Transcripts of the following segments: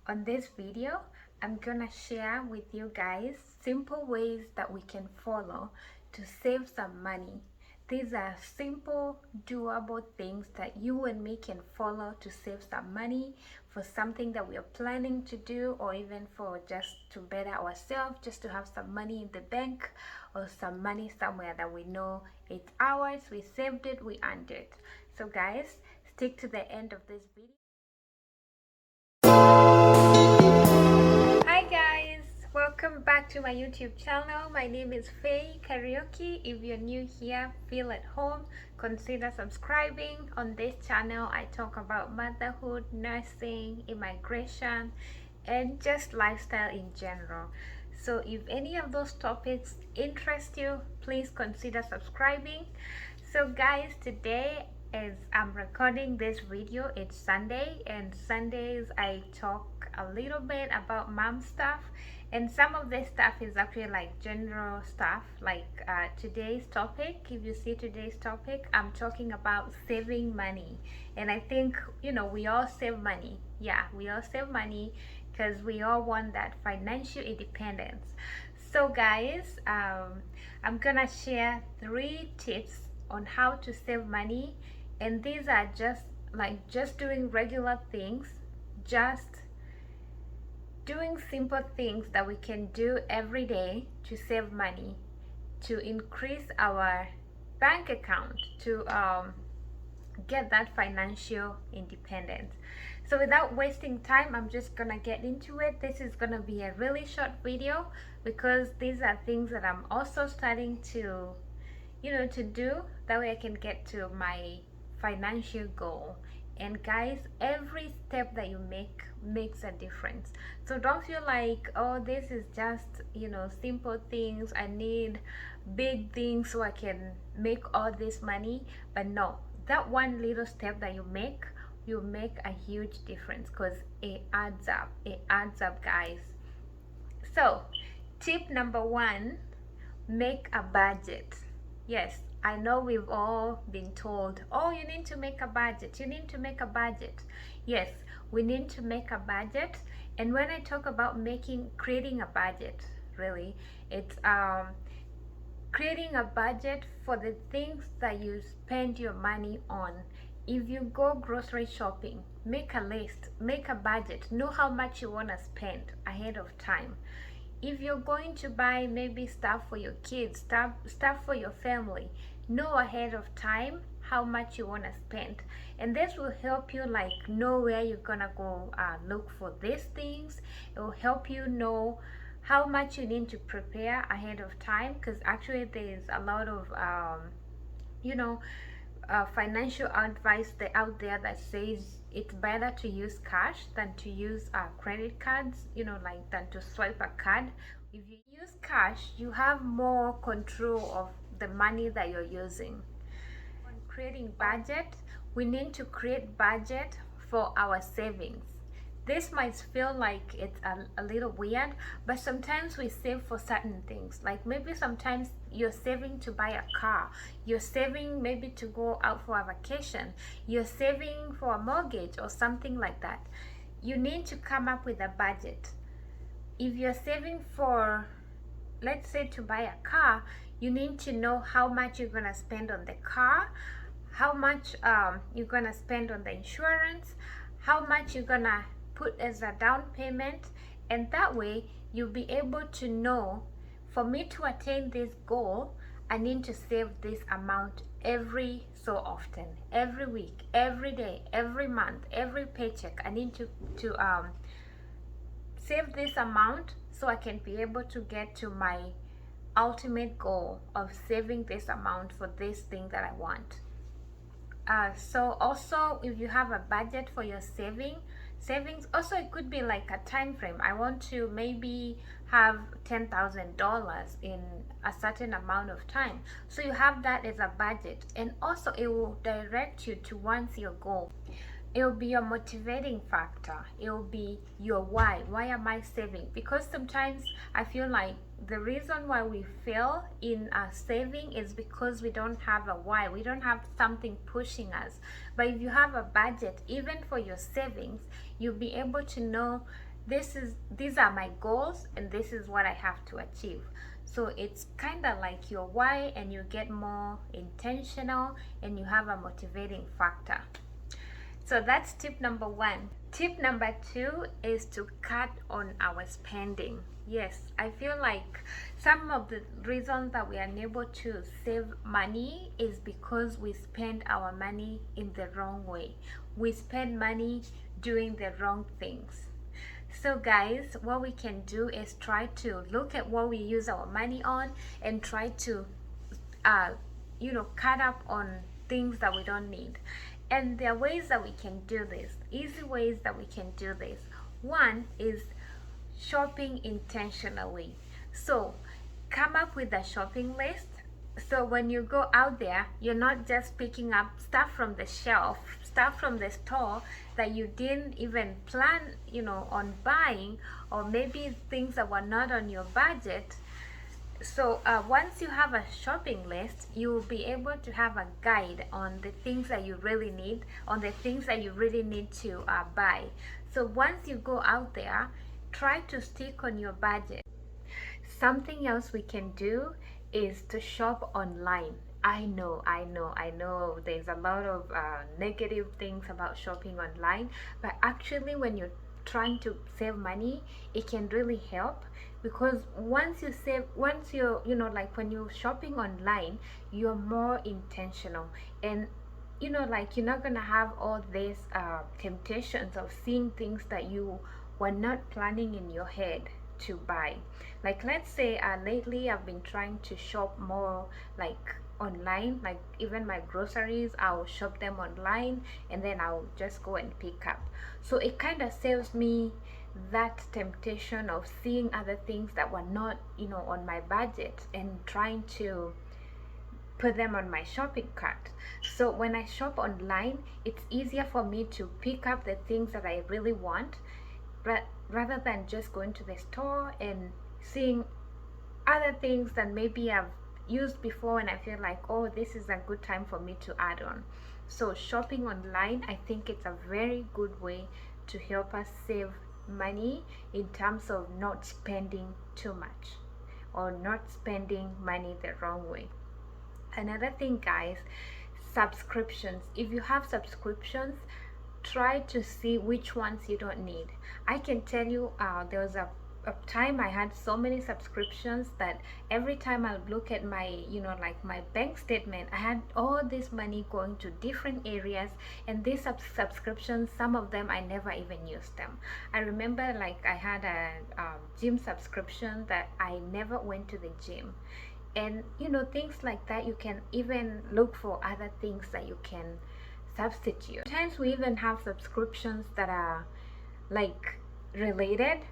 On this video, I'm gonna share with you guys simple ways that we can follow to save some money. These are simple, doable things that you and me can follow to save some money for something that we are planning to do, or even for just to better ourselves, just to have some money in the bank or some money somewhere that we know it's ours, we saved it, we earned it. So guys, stick to the end of this video. Hi guys, welcome back to my YouTube channel. My name is Faye Karaoke. If you're new here, feel at home, consider subscribing. On this channel I talk about motherhood, nursing, immigration, and just lifestyle in general. So if any of those topics interest you, please consider subscribing. So guys, today as I'm recording this video, it's Sunday, and Sundays I talk a little bit about mom stuff, and some of this stuff is actually like general stuff, like today's topic. If you see today's topic, I'm talking about saving money. And I think, you know, we all save money. Yeah, we all save money because we all want that financial independence. So guys, I'm gonna share 3 tips on how to save money, and these are just doing regular things, just doing simple things that we can do every day to save money, to increase our bank account, to get that financial independence. So without wasting time, I'm just gonna get into it. This is gonna be a really short video because these are things that I'm also starting to to do. That way I can get to my financial goal. And guys, every step that you make makes a difference. So don't feel like, oh, this is just simple things, I need big things so I can make all this money. But no, that one little step that you make a huge difference, because it adds up, guys. So tip number 1, make a budget. Yes, I know we've all been told, oh, you need to make a budget, you need to make a budget. Yes, we need to make a budget. And when I talk about creating a budget, really, it's creating a budget for the things that you spend your money on. If you go grocery shopping, make a list, make a budget, know how much you want to spend ahead of time. If you're going to buy maybe stuff for your kids, stuff for your family, know ahead of time how much you want to spend. And this will help you like know where you're gonna go look for these things. It will help you know how much you need to prepare ahead of time, because actually there's a lot of financial advice out there that says it's better to use cash than to use credit cards, than to swipe a card. If you use cash, you have more control of the money that you're using. On creating budget, we need to create budget for our savings. This might feel like it's a little weird, but sometimes we save for certain things. Like maybe sometimes you're saving to buy a car, you're saving maybe to go out for a vacation, you're saving for a mortgage or something like that. You need to come up with a budget. If you're saving for, let's say, to buy a car, you need to know how much you're gonna spend on the car, how much you're gonna spend on the insurance, how much you're gonna put as a down payment. And that way you'll be able to know, for me to attain this goal, I need to save this amount every so often, every week, every day, every month, every paycheck. I need to save this amount so I can be able to get to my ultimate goal of saving this amount for this thing that I want. So also, if you have a budget for your savings, also it could be like a time frame. I want to maybe have $10,000 in a certain amount of time. So you have that as a budget, and also it will direct you towards your goal. It will be your motivating factor. It will be your why. Why am I saving? Because sometimes I feel like the reason why we fail in saving is because we don't have a why. We don't have something pushing us. But if you have a budget, even for your savings, you'll be able to know these are my goals and this is what I have to achieve. So it's kind of like your why, and you get more intentional and you have a motivating factor. So that's tip number 1. Tip number 2 is to cut on our spending. Yes, I feel like some of the reasons that we are unable to save money is because we spend our money in the wrong way. We spend money doing the wrong things. So guys, what we can do is try to look at what we use our money on and try to cut up on things that we don't need. And there are ways that we can do this, easy ways that we can do this. One is shopping intentionally. So come up with a shopping list. So when you go out there, you're not just picking up stuff from the shelf, stuff from the store that you didn't even plan, on buying, or maybe things that were not on your budget. So once you have a shopping list, you will be able to have a guide on the things that you really need, to buy. So once you go out there, try to stick on your budget. Something else we can do is to shop online. I know there's a lot of negative things about shopping online, but actually when you're trying to save money, it can really help, because once you're when you're shopping online, you're more intentional, and you're not gonna have all these temptations of seeing things that you were not planning in your head to buy. Like, let's say lately I've been trying to shop more online, like even my groceries, I'll shop them online and then I'll just go and pick up. So it kind of saves me that temptation of seeing other things that were not on my budget and trying to put them on my shopping cart. So when I shop online, it's easier for me to pick up the things that I really want, but rather than just going to the store and seeing other things that maybe I've used before and I feel like, oh, this is a good time for me to add on. So shopping online, I think it's a very good way to help us save money in terms of not spending too much or not spending money the wrong way. Another thing, guys, subscriptions. If you have subscriptions, try to see which ones you don't need. I can tell you there was a time I had so many subscriptions that every time I would look at my my bank statement, I had all this money going to different areas, and these subscriptions, some of them I never even used them. I remember I had a gym subscription that I never went to the gym, and things like that. You can even look for other things that you can substitute. Sometimes we even have subscriptions that are related.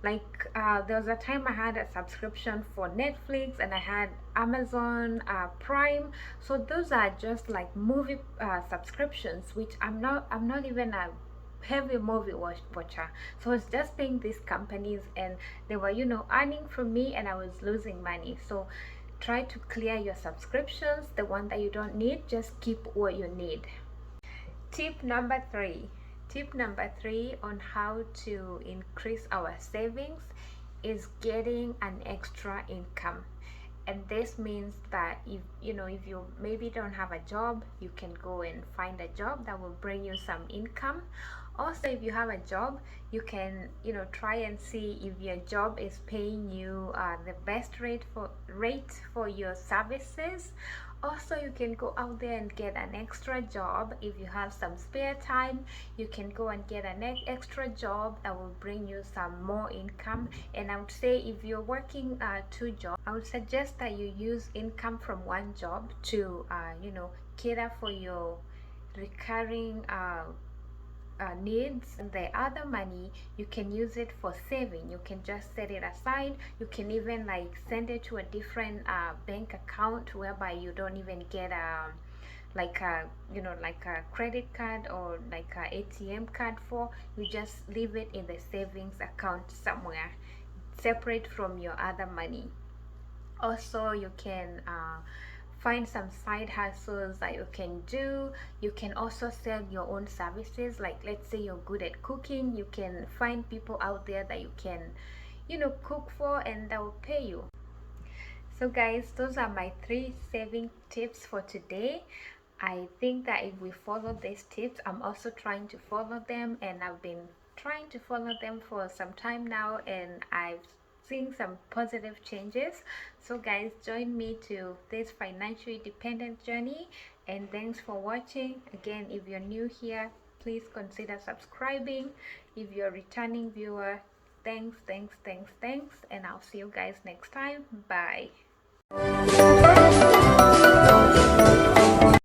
There was a time I had a subscription for Netflix and I had Amazon Prime. So those are just like movie subscriptions, which I'm not even a heavy movie watcher. So I was just paying these companies and they were earning from me and I was losing money. So try to clear your subscriptions. The one that you don't need, just keep what you need. Tip number 3 on how to increase our savings is getting an extra income. And this means that if you maybe don't have a job, you can go and find a job that will bring you some income. Also, if you have a job, you can try and see if your job is paying you the best rate for your services. Also, you can go out there and get an extra job. If you have some spare time, you can go and get an extra job that will bring you some more income. And I would say if you're working 2 jobs, I would suggest that you use income from one job to cater for your recurring needs, and the other money you can use it for saving. You can just set it aside. You can even send it to a different bank account whereby you don't even get a credit card or a ATM card for. You just leave it in the savings account somewhere separate from your other money. Also, you can find some side hustles that you can do. You can also sell your own services. Like, let's say you're good at cooking, you can find people out there that you can, cook for, and that will pay you. So guys, those are my 3 saving tips for today. I think that if we follow these tips, I'm also trying to follow them, and I've been trying to follow them for some time now, and I've seen some positive changes. So guys, join me to this financial independent journey, and thanks for watching. Again, if you're new here, please consider subscribing. If you're a returning viewer, thanks, and I'll see you guys next time. Bye.